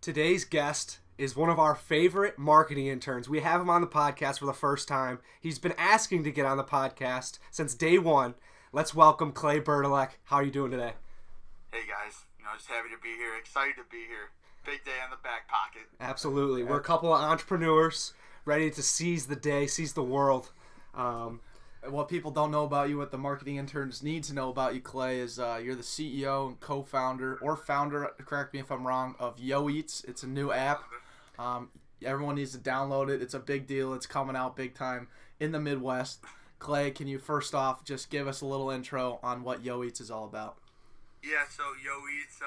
Today's guest is one of our favorite marketing interns. We have him on the podcast for the first time. He's been asking to get on the podcast since day one. Let's welcome Clay Burdelik. How are you doing today? Hey guys, just happy to be here. Excited to be here. Big day on the Backpocket. Absolutely. We're a couple of entrepreneurs ready to seize the day, seize the world. What people don't know about you, what the marketing interns need to know about you, Clay, is you're the CEO and co-founder or founder, correct me if I'm wrong, of YoEats. It's a new app. Everyone needs to download it. It's a big deal. It's coming out big time in the Midwest. Clay, can you first off just give us a little intro on what YoEats is all about? Yeah, so YoEats,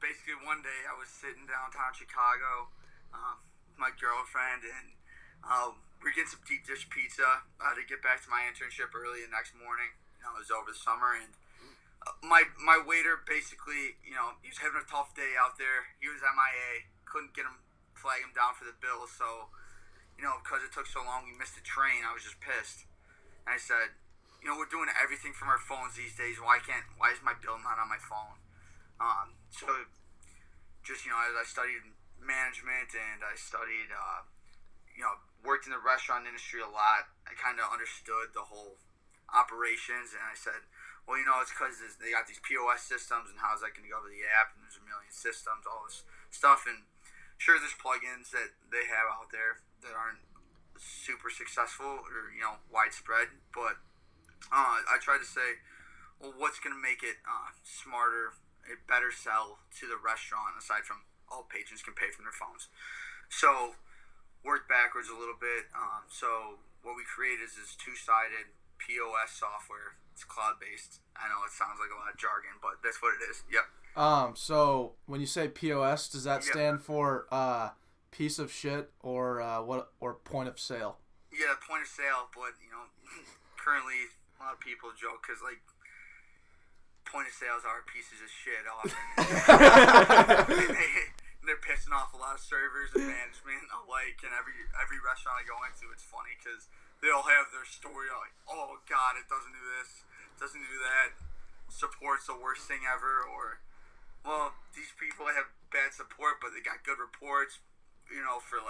basically one day I was sitting downtown Chicago with my girlfriend, and we're getting some deep dish pizza to get back to my internship early the next morning. It was over the summer, and my waiter basically, he was having a tough day out there. He was MIA, couldn't flag him down for the bill, so, because it took so long, we missed the train. I was just pissed. And I said, we're doing everything from our phones these days. Why is my bill not on my phone? So just, as I studied management and I studied, worked in the restaurant industry a lot, I kind of understood the whole operations, and I said, well, it's because they got these POS systems, and how's that going to go to the app, and there's a million systems, all this stuff, and sure, there's plugins that they have out there that aren't super successful or, widespread, but I try to say, well, what's going to make it smarter, a better sell to the restaurant, aside from all patrons can pay from their phones. So work backwards a little bit. So what we created is this two-sided POS software. It's cloud-based. I know it sounds like a lot of jargon, but that's what it is. Yep. So when you say POS, does that stand for piece of shit or point of sale? Yeah, point of sale, but currently a lot of people joke because point of sales are pieces of shit often. They're pissing off a lot of servers and management alike, and every restaurant I go into, it's funny because they'll have their story like, oh god, it doesn't do this, it doesn't do that, support's the worst thing ever, or, well, these people have bad support, but they got good reports, for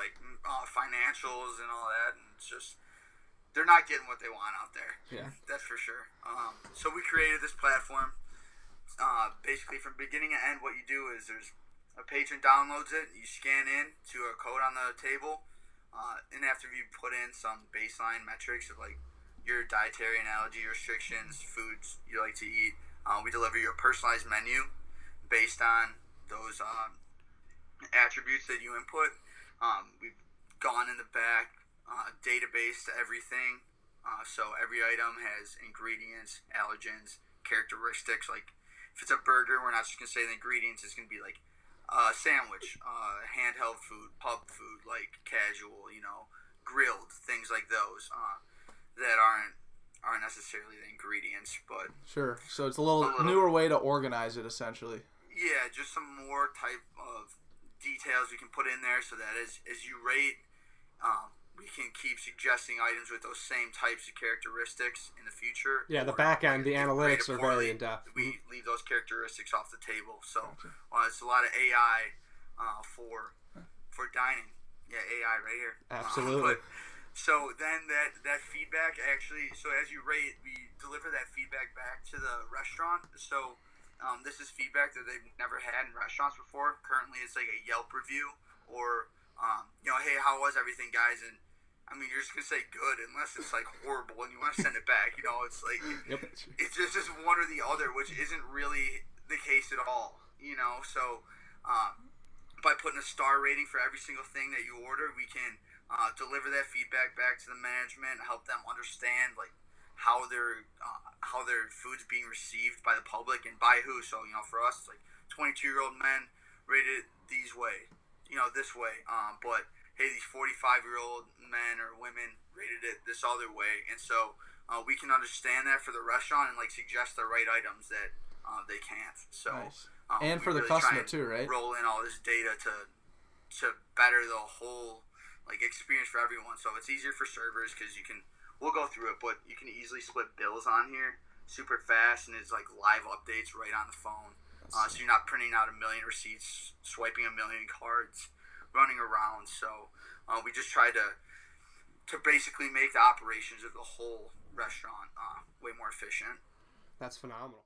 financials and all that, and it's just, they're not getting what they want out there. Yeah. That's for sure. So we created this platform. Basically, from beginning to end, what you do is there's a patron downloads it, you scan in to a code on the table, and after you put in some baseline metrics of your dietary and allergy restrictions, foods you like to eat, we deliver you a personalized menu based on those attributes that you input. We've gone in the back, database to everything, so every item has ingredients, allergens, characteristics. Like if it's a burger, we're not just going to say the ingredients, it's going to be sandwich, handheld food, pub food, casual, grilled, things like those that aren't necessarily the ingredients, but sure. So it's a little newer way to organize it, essentially. Yeah, just some more type of details we can put in there so that as you rate, we can keep suggesting items with those same types of characteristics in the future. Yeah, the back end, the analytics are very in depth. We leave those characteristics off the table. So it's a lot of AI for dining. Yeah, AI right here. Absolutely. So then that feedback actually, so as you rate, we deliver that feedback back to the restaurant. So this is feedback that they've never had in restaurants before. Currently, it's like a Yelp review or, hey, how was everything, guys? And you're just gonna say good unless it's horrible and you want to send it back. It's Yep. It's just one or the other, which isn't really the case at all. So by putting a star rating for every single thing that you order, we can deliver that feedback back to the management, help them understand how their food's being received by the public and by who. So for us, it's 22-year-old men rated this way. But hey, these 45-year-old men or women rated it this other way, and so we can understand that for the restaurant and suggest the right items that they can't. So nice. And for the really customer too, right? Roll in all this data to better the whole experience for everyone. So it's easier for servers because we'll go through it, but you can easily split bills on here super fast, and it's live updates right on the phone. So you're not printing out 1 million receipts, swiping 1 million cards, running around. So we just try to basically make the operations of the whole restaurant way more efficient. That's phenomenal.